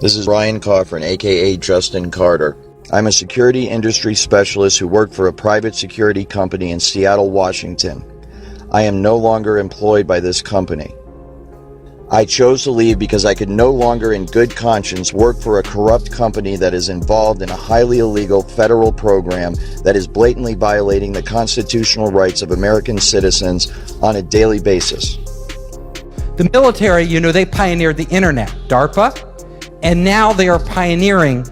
This is Ryan Coffrin, aka Justin Carter. I'm a security industry specialist who worked for a private security company in Seattle, Washington. I am no longer employed by this company. I chose to leave because I could no longer in good conscience work for a corrupt company that is involved in a highly illegal federal program that is blatantly violating the constitutional rights of American citizens on a daily basis. The military, they pioneered the internet, DARPA, and now they are pioneering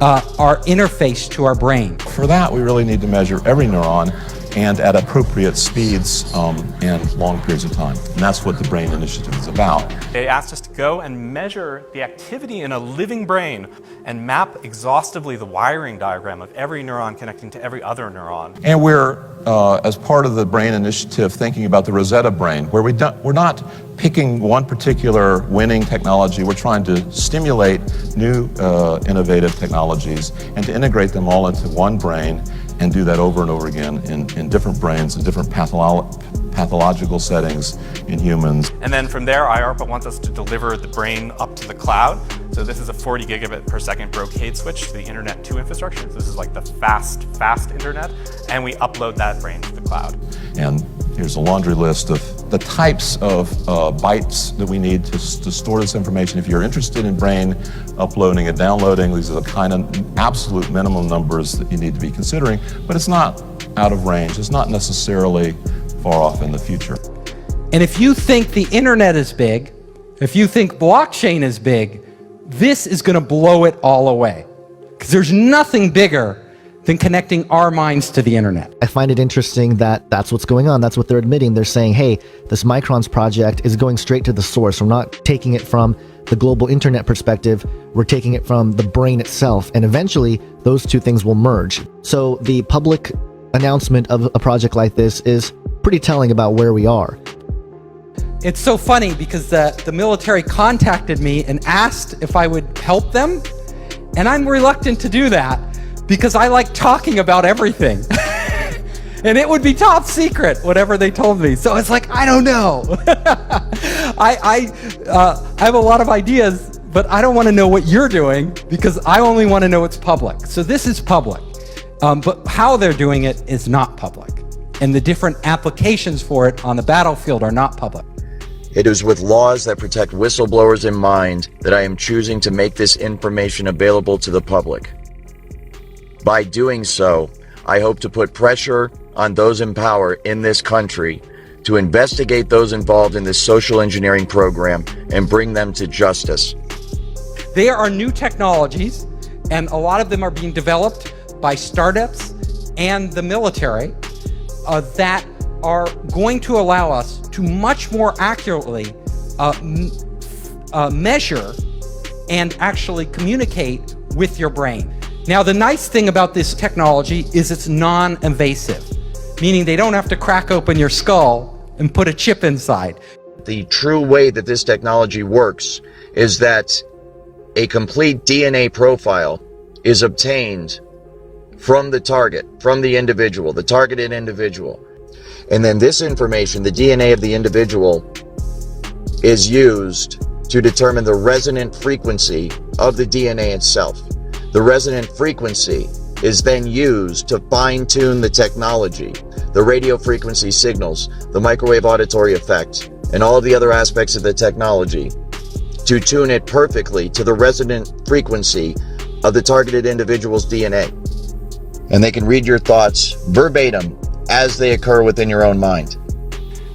our interface to our brain. For that, we really need to measure every neuron and at appropriate speeds and long periods of time. And that's what the Brain Initiative is about. They asked us to go and measure the activity in a living brain and map exhaustively the wiring diagram of every neuron connecting to every other neuron. And we're, as part of the Brain Initiative, thinking about the Rosetta Brain, where we're not picking one particular winning technology. We're trying to stimulate new innovative technologies and to integrate them all into one brain and do that over and over again in different brains, in different pathological settings in humans. And then from there, IARPA wants us to deliver the brain up to the cloud. So this is a 40 gigabit per second brocade switch to the Internet 2 infrastructure. This is like the fast internet. And we upload that brain to the cloud. And here's a laundry list of the types of bytes that we need to store this information. If you're interested in brain uploading and downloading, these are the kind of absolute minimum numbers that you need to be considering. But it's not out of range. It's not necessarily far off in the future. And if you think the internet is big, if you think blockchain is big, this is going to blow it all away. Because there's nothing bigger than connecting our minds to the internet. I find it interesting that that's what's going on. That's what they're admitting. They're saying, hey, this Microns project is going straight to the source. We're not taking it from the global internet perspective. We're taking it from the brain itself. And eventually, those two things will merge. So the public announcement of a project like this is pretty telling about where we are. It's so funny because the military contacted me and asked if I would help them. And I'm reluctant to do that because I like talking about everything. And it would be top secret, whatever they told me. So it's like, I don't know. I have a lot of ideas, but I don't want to know what you're doing because I only want to know it's public. So this is public. But how they're doing it is not public. And the different applications for it on the battlefield are not public. It is with laws that protect whistleblowers in mind that I am choosing to make this information available to the public. By doing so, I hope to put pressure on those in power in this country to investigate those involved in this social engineering program and bring them to justice. There are new technologies, and a lot of them are being developed by startups and the military that are going to allow us to much more accurately measure and actually communicate with your brain. Now, the nice thing about this technology is it's non-invasive, meaning they don't have to crack open your skull and put a chip inside. The true way that this technology works is that a complete DNA profile is obtained from the target, from the individual, the targeted individual. And then this information, the DNA of the individual, is used to determine the resonant frequency of the DNA itself. The resonant frequency is then used to fine-tune the technology, the radio frequency signals, the microwave auditory effect, and all of the other aspects of the technology to tune it perfectly to the resonant frequency of the targeted individual's DNA. And they can read your thoughts verbatim as they occur within your own mind.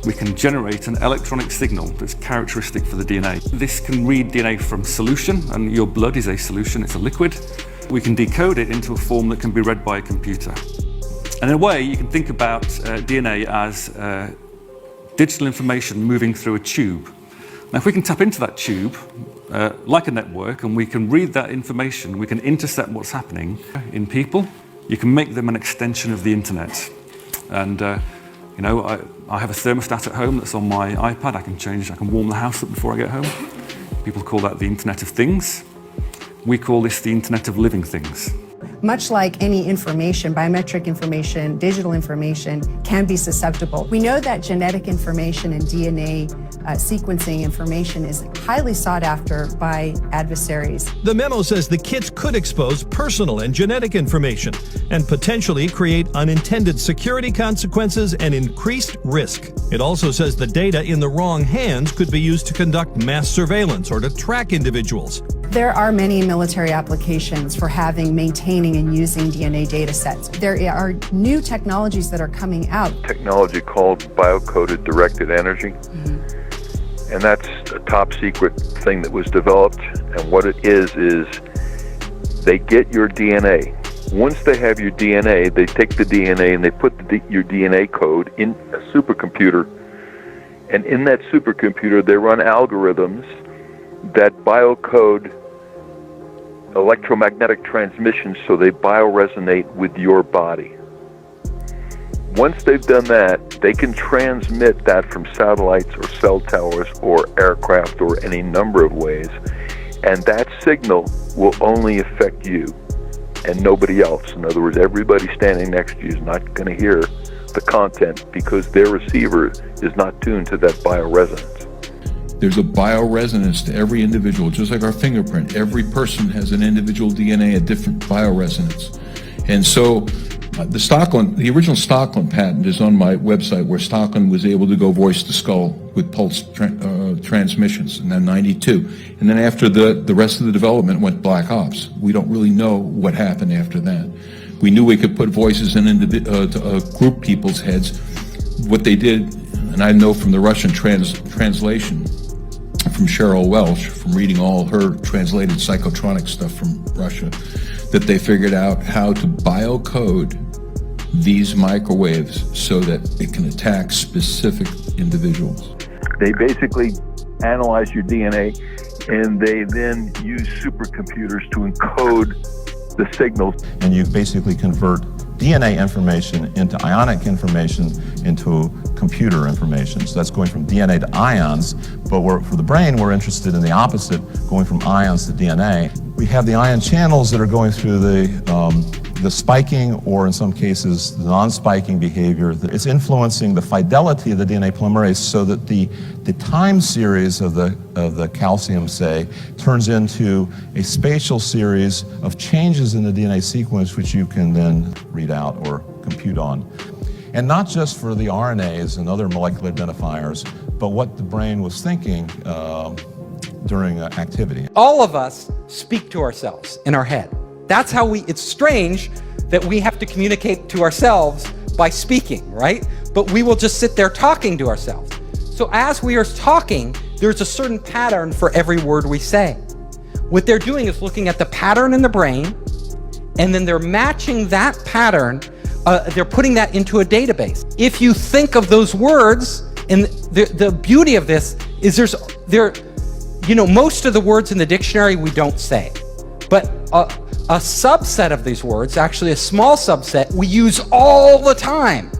We can generate an electronic signal that's characteristic for the DNA. This can read DNA from solution, and your blood is a solution, it's a liquid. We can decode it into a form that can be read by a computer. And in a way, you can think about DNA as digital information moving through a tube. Now, if we can tap into that tube, like a network, and we can read that information, we can intercept what's happening in people, you can make them an extension of the internet. And I have a thermostat at home that's on my iPad. I can warm the house up before I get home. People call that the Internet of Things. We call this the Internet of Living Things. much like any information, biometric information, digital information can be susceptible. We know that genetic information and DNA sequencing information is highly sought after by adversaries. The memo says the kits could expose personal and genetic information and potentially create unintended security consequences and increased risk. It also says the data in the wrong hands could be used to conduct mass surveillance or to track individuals. There are many military applications for having, maintaining, and using DNA data sets. There are new technologies that are coming out. Technology called biocoded directed energy. And that's a top secret thing that was developed. And what it is they get your DNA. Once they have your DNA, they take the DNA and they put your DNA code in a supercomputer. And in that supercomputer, they run algorithms that biocode electromagnetic transmissions so they bioresonate with your body. Once they've done that, they can transmit that from satellites or cell towers or aircraft or any number of ways, and that signal will only affect you and nobody else. In other words, everybody standing next to you is not going to hear the content because their receiver is not tuned to that bioresonance. There's a bioresonance to every individual, just like our fingerprint. Every person has an individual DNA, a different bioresonance. And so the original Stockland patent is on my website, where Stockland was able to go voice to skull with pulse transmissions in 92. And then after the rest of the development went black ops. We don't really know what happened after that. We knew we could put voices in group people's heads. What they did, and I know from the Russian translation, from Cheryl Welsh, from reading all her translated psychotronic stuff from Russia, that they figured out how to biocode these microwaves so that it can attack specific individuals. They basically analyze your DNA and they then use supercomputers to encode the signals. And you basically convert DNA information into ionic information into computer information. So that's going from DNA to ions, but for the brain, we're interested in the opposite, going from ions to DNA. We have the ion channels that are going through the spiking, or in some cases, the non-spiking behavior. It's influencing the fidelity of the DNA polymerase so that the time series of the calcium, say, turns into a spatial series of changes in the DNA sequence, which you can then read out or compute on. And not just for the RNAs and other molecular identifiers, but what the brain was thinking during activity. All of us speak to ourselves in our head. That's how it's strange that we have to communicate to ourselves by speaking, right? But we will just sit there talking to ourselves. So as we are talking, there's a certain pattern for every word we say. What they're doing is looking at the pattern in the brain, and then they're matching that pattern, they're putting that into a database. If you think of those words, and the beauty of this is most of the words in the dictionary we don't say, but a subset of these words, actually a small subset, we use all the time.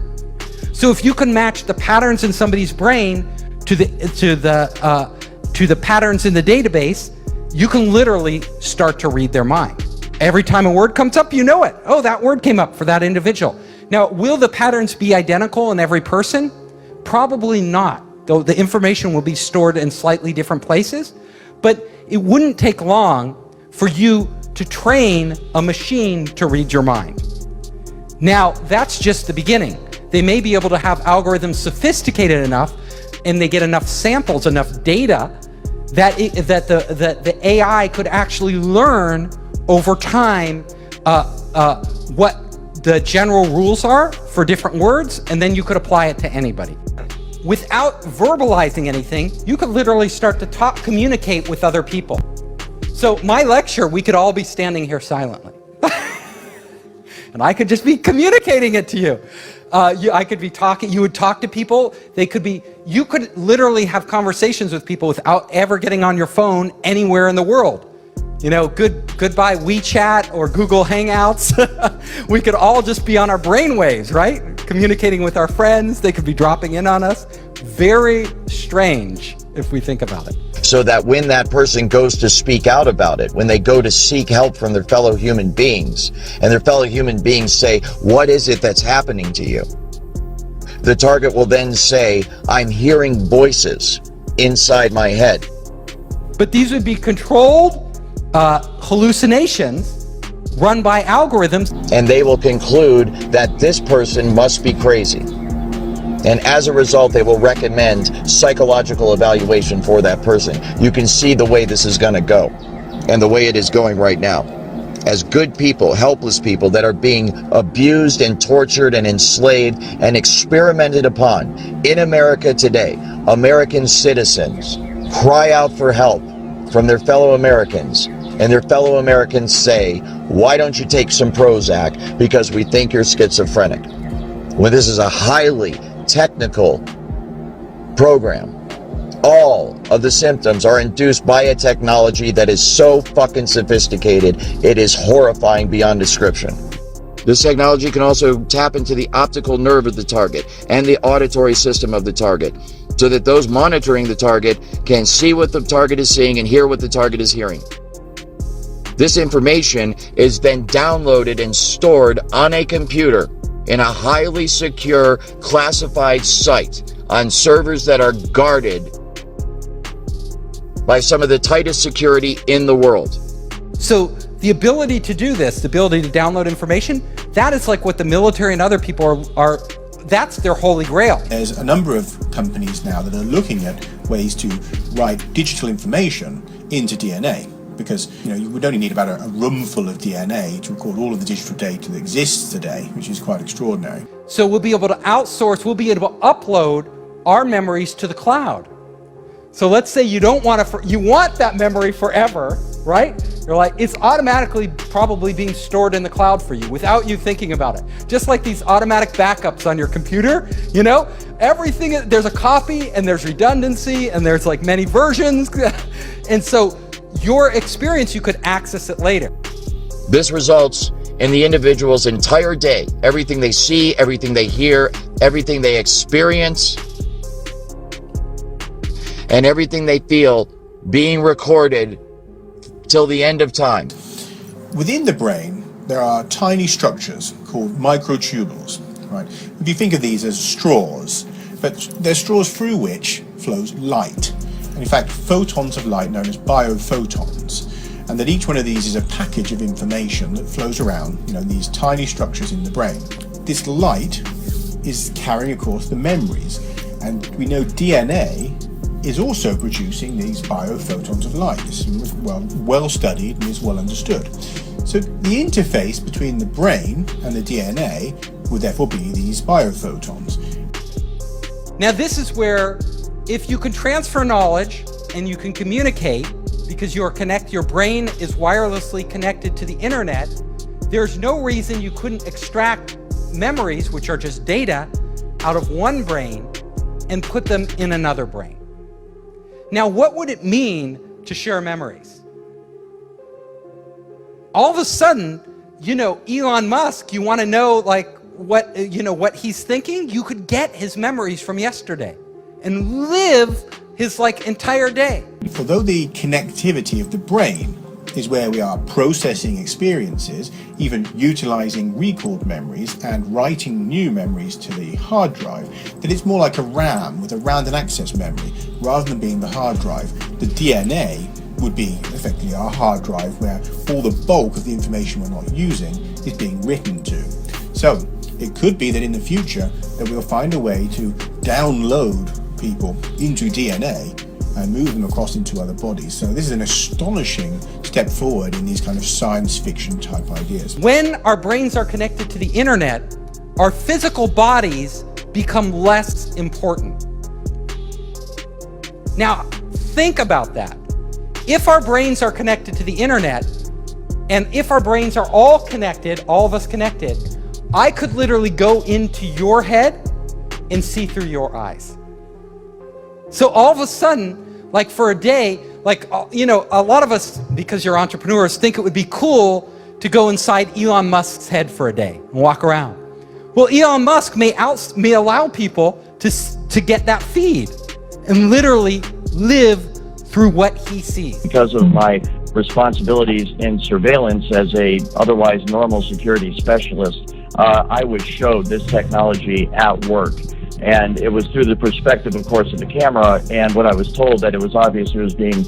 So if you can match the patterns in somebody's brain to the patterns in the database, you can literally start to read their mind. Every time a word comes up, you know it. Oh, that word came up for that individual. Now, will the patterns be identical in every person? Probably not, though the information will be stored in slightly different places. But it wouldn't take long for you to train a machine to read your mind. Now, that's just the beginning. They may be able to have algorithms sophisticated enough, and they get enough samples, enough data, that the AI could actually learn over time what the general rules are for different words, and then you could apply it to anybody. Without verbalizing anything, you could literally start to communicate with other people. So my lecture, we could all be standing here silently. And I could just be communicating it to you. I could be talking, you would talk to people, you could literally have conversations with people without ever getting on your phone anywhere in the world. You know, goodbye WeChat or Google Hangouts. We could all just be on our brainwaves, right? Communicating with our friends, they could be dropping in on us. Very strange. if we think about it. So that when that person goes to speak out about it, when they go to seek help from their fellow human beings, and their fellow human beings say, what is it that's happening to you? The target will then say, I'm hearing voices inside my head. But these would be controlled hallucinations run by algorithms. And they will conclude that this person must be crazy. And as a result, they will recommend psychological evaluation for that person. You can see the way this is going to go, and the way it is going right now. As good people, helpless people that are being abused and tortured and enslaved and experimented upon in America today, American citizens cry out for help from their fellow Americans, and their fellow Americans say, why don't you take some Prozac because we think you're schizophrenic? When this is a highly technical program. All of the symptoms are induced by a technology that is so fucking sophisticated, it is horrifying beyond description. This technology can also tap into the optical nerve of the target and the auditory system of the target, so that those monitoring the target can see what the target is seeing and hear what the target is hearing. This information is then downloaded and stored on a computer in a highly secure, classified site on servers that are guarded by some of the tightest security in the world. So the ability to do this, the ability to download information, that is like what the military and other people are that's their holy grail. There's a number of companies now that are looking at ways to write digital information into DNA. Because you would only need about a room full of DNA to record all of the digital data that exists today, which is quite extraordinary. So we'll be able to outsource, we'll be able to upload our memories to the cloud. So let's say you don't want to, you want that memory forever, right? You're like, it's automatically probably being stored in the cloud for you without you thinking about it. Just like these automatic backups on your computer, everything, there's a copy and there's redundancy and there's like many versions. And so your experience, you could access it later. This results in the individual's entire day, everything they see, everything they hear, everything they experience, and everything they feel being recorded till the end of time. Within the brain, there are tiny structures called microtubules, right? If you think of these as straws, but they're straws through which flows light. And in fact, photons of light known as biophotons. And that each one of these is a package of information that flows around, these tiny structures in the brain. This light is carrying, of course, the memories. And we know DNA is also producing these biophotons of light. This is well studied and is well understood. So the interface between the brain and the DNA would therefore be these biophotons. Now this is where, if you can transfer knowledge and you can communicate, because your brain is wirelessly connected to the internet, there's no reason you couldn't extract memories, which are just data, out of one brain and put them in another brain. Now, what would it mean to share memories? All of a sudden, Elon Musk, you want to know what he's thinking? You could get his memories from yesterday and live his entire day. Although the connectivity of the brain is where we are processing experiences, even utilizing recalled memories and writing new memories to the hard drive, that it's more like a RAM with a random access memory rather than being the hard drive. The DNA would be effectively our hard drive where all the bulk of the information we're not using is being written to. So it could be that in the future that we'll find a way to download people into DNA and move them across into other bodies. So this is an astonishing step forward in these kind of science fiction type ideas. When our brains are connected to the internet, our physical bodies become less important. Now, think about that. If our brains are connected to the internet, and if our brains are all connected, all of us connected, I could literally go into your head and see through your eyes. So all of a sudden, for a day, a lot of us, because you're entrepreneurs, think it would be cool to go inside Elon Musk's head for a day and walk around. Well, Elon Musk may allow people to get that feed and literally live through what he sees. Because of my responsibilities in surveillance as a otherwise normal security specialist, I was showed this technology at work. And it was through the perspective, of course, of the camera, and what I was told that it was obvious it was being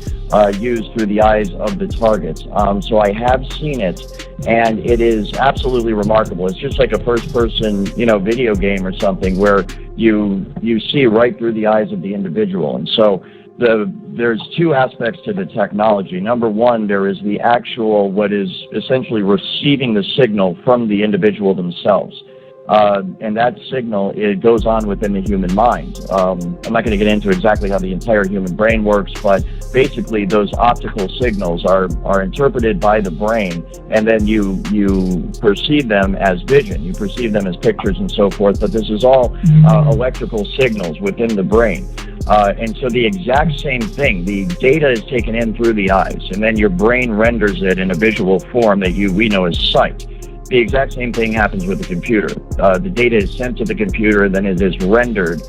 used through the eyes of the targets. So I have seen it, and it is absolutely remarkable. It's just like a first-person, video game or something where you see right through the eyes of the individual. And so there's two aspects to the technology. Number one, there is the actual, what is essentially receiving the signal from the individual themselves. And that signal, it goes on within the human mind. I'm not going to get into exactly how the entire human brain works, but basically those optical signals are interpreted by the brain, and then you perceive them as vision, you perceive them as pictures and so forth, but this is all electrical signals within the brain. And so the exact same thing, the data is taken in through the eyes, and then your brain renders it in a visual form that we know as sight. The exact same thing happens with the computer. The data is sent to the computer, then it is rendered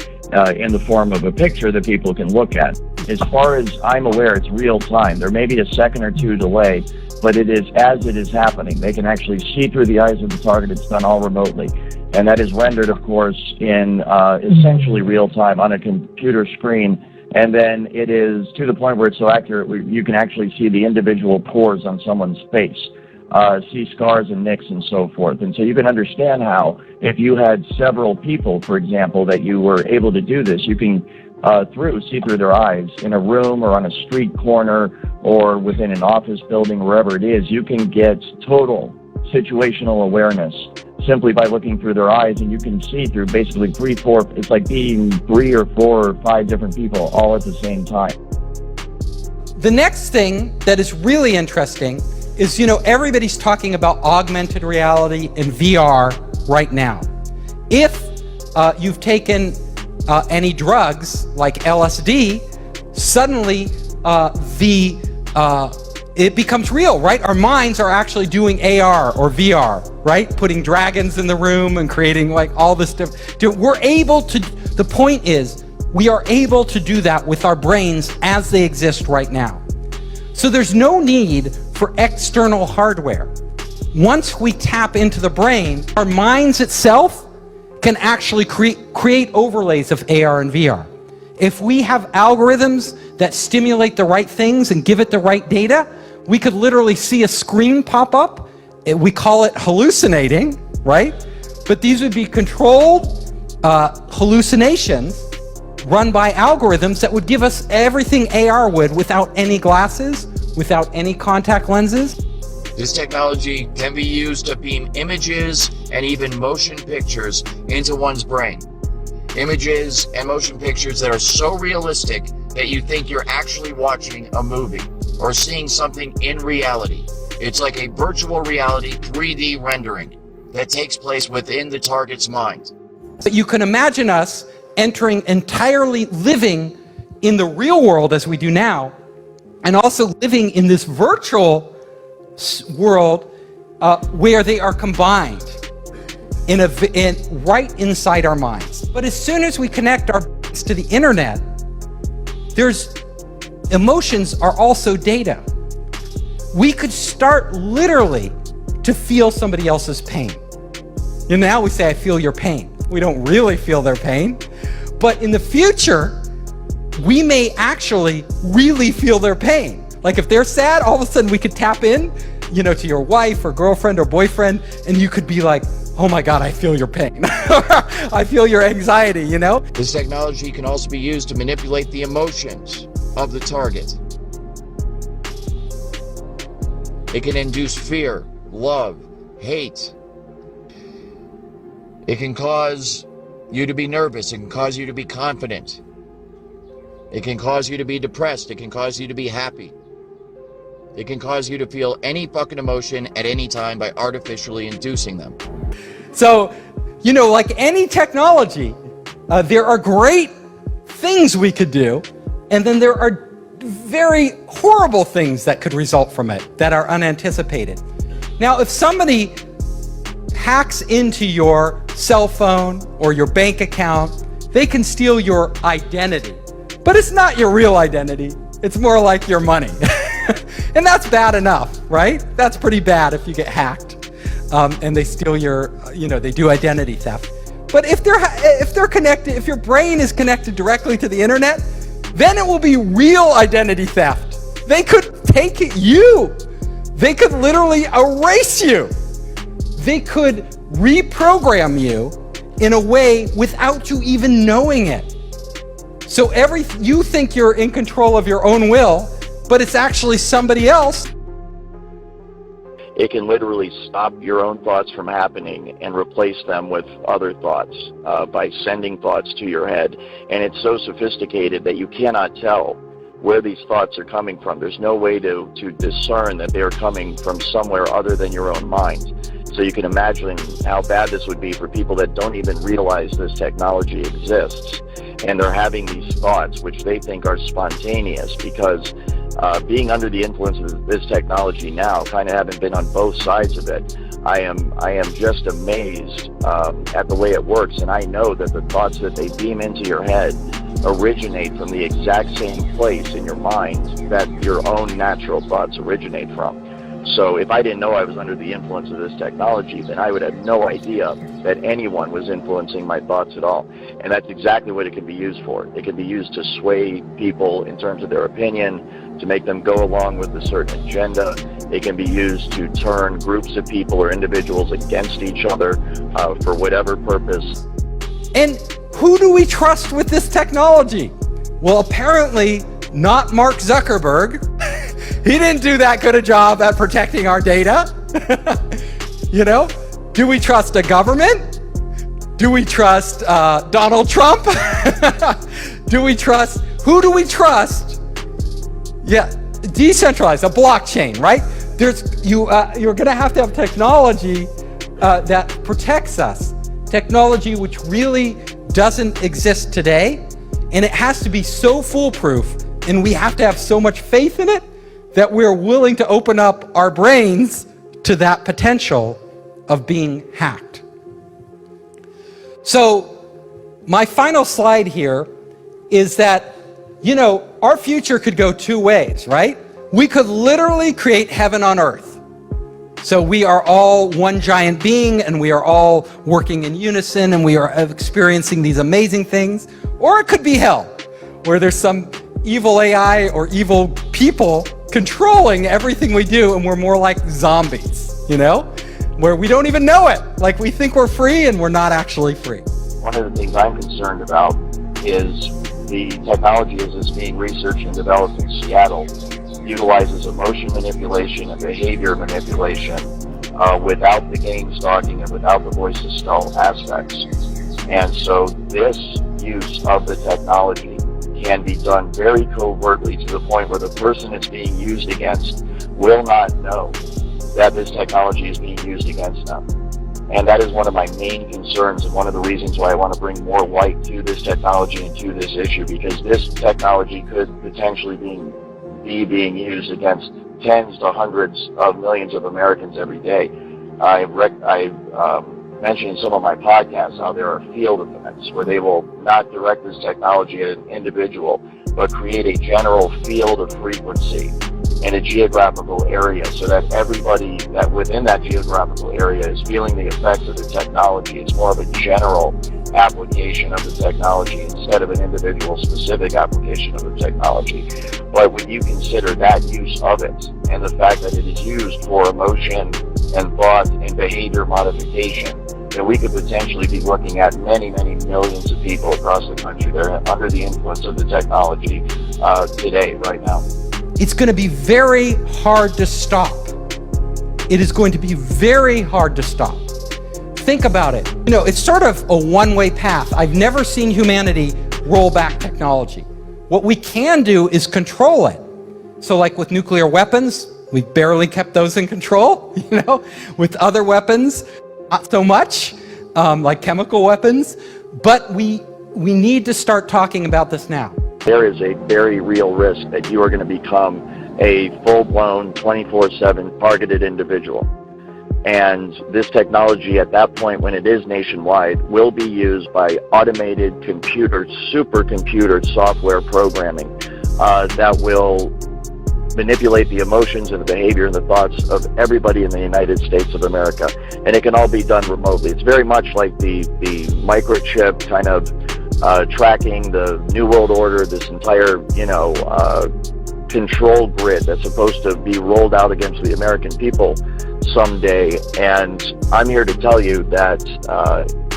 in the form of a picture that people can look at. As far as I'm aware, it's real time. There may be a second or two delay, but it is as it is happening. They can actually see through the eyes of the target. It's done all remotely. And that is rendered, of course, in essentially real time on a computer screen. And then it is to the point where it's so accurate, you can actually see the individual pores on someone's face. See scars and nicks and so forth. And so you can understand how if you had several people, for example, that you were able to do this, you can see through their eyes in a room or on a street corner or within an office building, wherever it is, you can get total situational awareness simply by looking through their eyes, and you can see through basically it's like being 3 or 4 or 5 different people all at the same time. The next thing that is really interesting is, everybody's talking about augmented reality and VR right now. If you've taken any drugs like LSD, suddenly it becomes real, right? Our minds are actually doing AR or VR, right? Putting dragons in the room and creating like all this stuff. We're able to, the point is, we are able to do that with our brains as they exist right now. So there's no need for external hardware. Once we tap into the brain, our minds itself can actually create overlays of AR and VR. If we have algorithms that stimulate the right things and give it the right data, we could literally see a screen pop up. We call it hallucinating, right? But these would be controlled hallucinations run by algorithms that would give us everything AR would without any glasses, without any contact lenses. This technology can be used to beam images and even motion pictures into one's brain. Images and motion pictures that are so realistic that you think you're actually watching a movie or seeing something in reality. It's like a virtual reality 3D rendering that takes place within the target's mind. But you can imagine us entering entirely living in the real world as we do now, and also living in this virtual world where they are combined right inside our minds. But as soon as we connect our brains to the internet, emotions are also data. We could start literally to feel somebody else's pain. Now we say, I feel your pain. We don't really feel their pain. But in the future, we may actually really feel their pain. Like if they're sad, all of a sudden we could tap in, to your wife or girlfriend or boyfriend, and you could be like, oh my God, I feel your pain. I feel your anxiety, This technology can also be used to manipulate the emotions of the target. It can induce fear, love, hate. It can cause you to be nervous. It can cause you to be confident. It can cause you to be depressed. It can cause you to be happy. It can cause you to feel any fucking emotion at any time by artificially inducing them. So, like any technology, there are great things we could do, and then there are very horrible things that could result from it that are unanticipated. Now, if somebody hacks into your cell phone or your bank account, they can steal your identity. But it's not your real identity. It's more like your money. And that's bad enough, right? That's pretty bad if you get hacked and they steal your, they do identity theft. But if they're connected, if your brain is connected directly to the internet, then it will be real identity theft. They could take you. They could literally erase you. They could reprogram you in a way without you even knowing it. So you think you're in control of your own will, but it's actually somebody else. It can literally stop your own thoughts from happening and replace them with other thoughts by sending thoughts to your head. And it's so sophisticated that you cannot tell where these thoughts are coming from. There's no way to discern that they're coming from somewhere other than your own mind. So you can imagine how bad this would be for people that don't even realize this technology exists. And they're having these thoughts, which they think are spontaneous, because being under the influence of this technology now, kind of having been on both sides of it, I am just amazed at the way it works. And I know that the thoughts that they beam into your head originate from the exact same place in your mind that your own natural thoughts originate from. So if I didn't know I was under the influence of this technology, then I would have no idea that anyone was influencing my thoughts at all. And that's exactly what it can be used for. It can be used to sway people in terms of their opinion, to make them go along with a certain agenda. It can be used to turn groups of people or individuals against each other for whatever purpose. And who do we trust with this technology? Well, apparently not Mark Zuckerberg. He didn't do that good a job at protecting our data. Do we trust a government? Do we trust Donald Trump? Who do we trust? Yeah, decentralized, a blockchain, right? You're gonna have to have technology that protects us. Technology which really doesn't exist today, and it has to be so foolproof, and we have to have so much faith in it that we're willing to open up our brains to that potential of being hacked. So my final slide here is that, our future could go two ways, right? We could literally create heaven on earth. So we are all one giant being and we are all working in unison and we are experiencing these amazing things. Or it could be hell, where there's some evil AI or evil people controlling everything we do, and we're more like zombies, where we don't even know it. Like we think we're free and we're not actually free. One of the things I'm concerned about is the technology as it's being researched and developed in Seattle utilizes emotion manipulation and behavior manipulation without the game stalking and without the voice of stealth aspects. And so this use of the technology can be done very covertly to the point where the person it's being used against will not know that this technology is being used against them. And that is one of my main concerns and one of the reasons why I want to bring more light to this technology and to this issue, because this technology could potentially be being used against tens to hundreds of millions of Americans every day. I've mentioned in some of my podcasts how there are field events where they will not direct this technology at an individual, but create a general field of frequency in a geographical area so that everybody that within that geographical area is feeling the effects of the technology. It's more of a general application of the technology instead of an individual specific application of the technology. But when you consider that use of it and the fact that it is used for emotion and thought and behavior modification, then we could potentially be looking at many, many millions of people across the country that are under the influence of the technology today, right now. It's going to be very hard to stop. It is going to be very hard to stop. Think about it. It's sort of a one-way path. I've never seen humanity roll back technology. What we can do is control it. So like with nuclear weapons, we've barely kept those in control, with other weapons, not so much, like chemical weapons, but we need to start talking about this now. There is a very real risk that you are going to become a full-blown 24/7 targeted individual. And this technology at that point, when it is nationwide, will be used by automated supercomputer software programming that will manipulate the emotions and the behavior and the thoughts of everybody in the United States of America. And it can all be done remotely. It's very much like the microchip kind of tracking the New World Order, this entire, control grid that's supposed to be rolled out against the American people someday. And I'm here to tell you that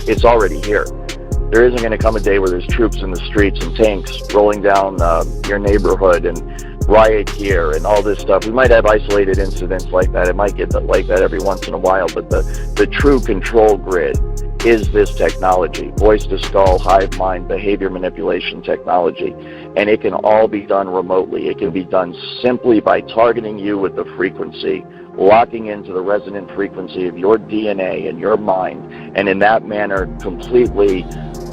it's already here. There isn't going to come a day where there's troops in the streets and tanks rolling down your neighborhood and riot gear and all this stuff. We might have isolated incidents like that. It might get like that every once in a while, but the true control grid is this technology, voice to skull, hive mind, behavior manipulation technology. And it can all be done remotely. It can be done simply by targeting you with the frequency, locking into the resonant frequency of your DNA and your mind, and in that manner completely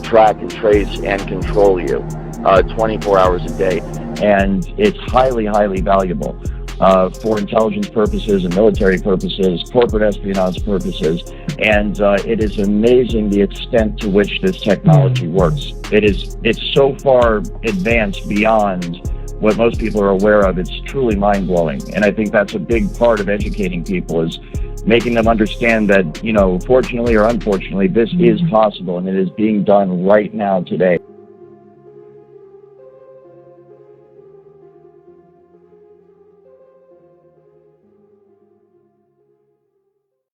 track and trace and control you 24 hours a day. And it's highly, highly valuable for intelligence purposes and military purposes, corporate espionage purposes. And it is amazing the extent to which this technology works. It's so far advanced beyond what most people are aware of. It's truly mind-blowing. And I think that's a big part of educating people, is making them understand that, fortunately or unfortunately, this is possible and it is being done right now today.